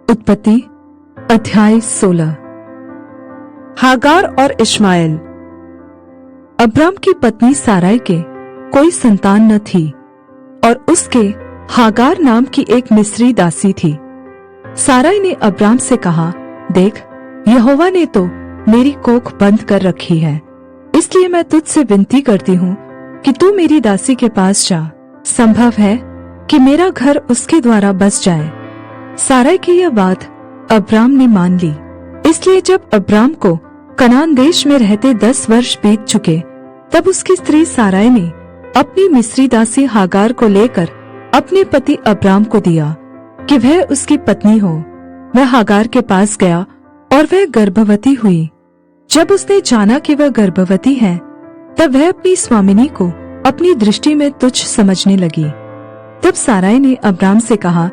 उत्पत्ति अध्याय 16। हागार और इश्माएल। अब्राम की पत्नी साराई के कोई संतान न थी और उसके हागार नाम की एक मिस्री दासी थी। साराई ने अब्राम से कहा, देख, यहोवा ने तो मेरी कोख बंद कर रखी है, इसलिए मैं तुझसे विनती करती हूँ कि तू मेरी दासी के पास जा। संभव है कि मेरा घर उसके द्वारा बस जाए। साराई की यह बात अब्राम ने मान ली। इसलिए जब अब्राम को कनान देश में रहते 10 वर्ष बीत चुके, तब उसकी स्त्री साराई ने अपनी मिस्री दासी हागार को लेकर अपने पति अब्राम को दिया कि वह उसकी पत्नी हो। वह हागार के पास गया और वह गर्भवती हुई। जब उसने जाना कि वह गर्भवती है, तब वह अपनी स्वामिनी को अपनी दृष्टि में तुच्छ समझने लगी। तब साराई ने अब्राम से कहा,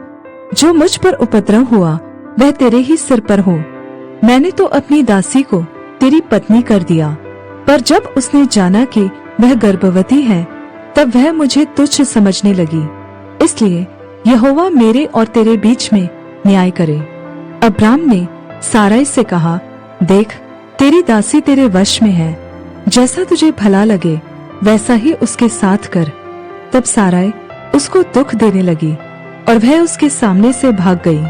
जो मुझ पर उपद्रव हुआ वह तेरे ही सिर पर हो। मैंने तो अपनी दासी को तेरी पत्नी कर दिया, पर जब उसने जाना कि वह गर्भवती है, तब वह मुझे तुच्छ समझने लगी। इसलिए यहोवा मेरे और तेरे बीच में न्याय करे। अब्राम ने साराई से कहा, देख, तेरी दासी तेरे वश में है, जैसा तुझे भला लगे वैसा ही उसके साथ कर। तब साराई उसको दुख देने लगी और वह उसके सामने से भाग गई।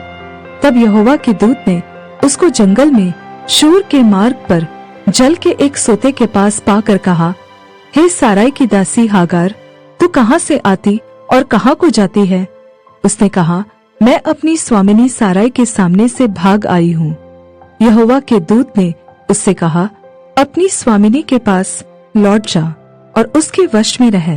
तब यहोवा के दूत ने उसको जंगल में शूर के मार्ग पर जल के एक सोते के पास पाकर कहा, हे साराई की दासी हागार, तू कहाँ से आती और कहाँ को जाती है? उसने कहा, मैं अपनी स्वामिनी साराई के सामने से भाग आई हूँ। यहोवा के दूत ने उससे कहा, अपनी स्वामिनी के पास लौट जा और उसके वश में रह।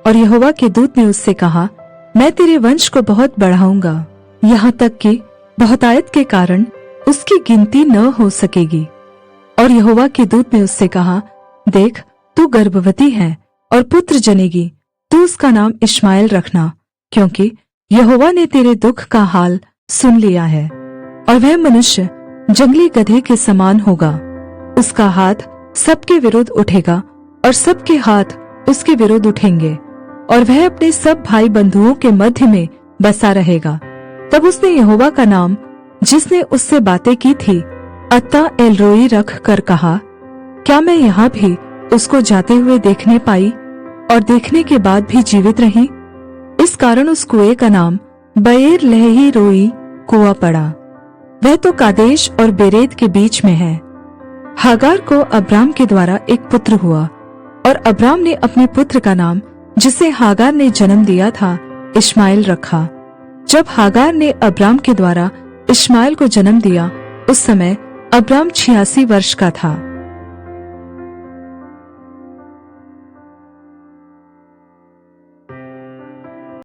और यहोवा के दूत ने उससे कहा, मैं तेरे वंश को बहुत बढ़ाऊंगा, यहाँ तक कि बहुतायत के कारण उसकी गिनती न हो सकेगी। और यहोवा के दूत ने उससे कहा, देख, तू गर्भवती है और पुत्र जनेगी। तू उसका नाम इश्माएल रखना, क्योंकि यहोवा ने तेरे दुख का हाल सुन लिया है। और वह मनुष्य जंगली गधे के समान होगा। उसका हाथ सबके विरुद्ध उठेगा और सबके हाथ उसके विरुद्ध उठेंगे, और वह अपने सब भाई बंधुओं के मध्य में बसा रहेगा। तब उसने यहोवा का नाम, जिसने उससे बातें की थी, अत्ता एलरोई रख कर कहा, क्या मैं यहाँ भी उसको जाते हुए देखने पाई और देखने के बाद भी जीवित रही? इस कारण उस कुएं का नाम बएर लहई रोई कुआं पड़ा। वह तो कादेश और बेरेद के बीच में है। हागार को अब्राम के द्वारा एक पुत्र हुआ, और अब्राम ने अपने पुत्र का नाम, जिसे हागार ने जन्म दिया था, इश्माएल रखा। जब हागार ने अब्राम के द्वारा इश्माएल को जन्म दिया, उस समय अब्राम 86 वर्ष का था।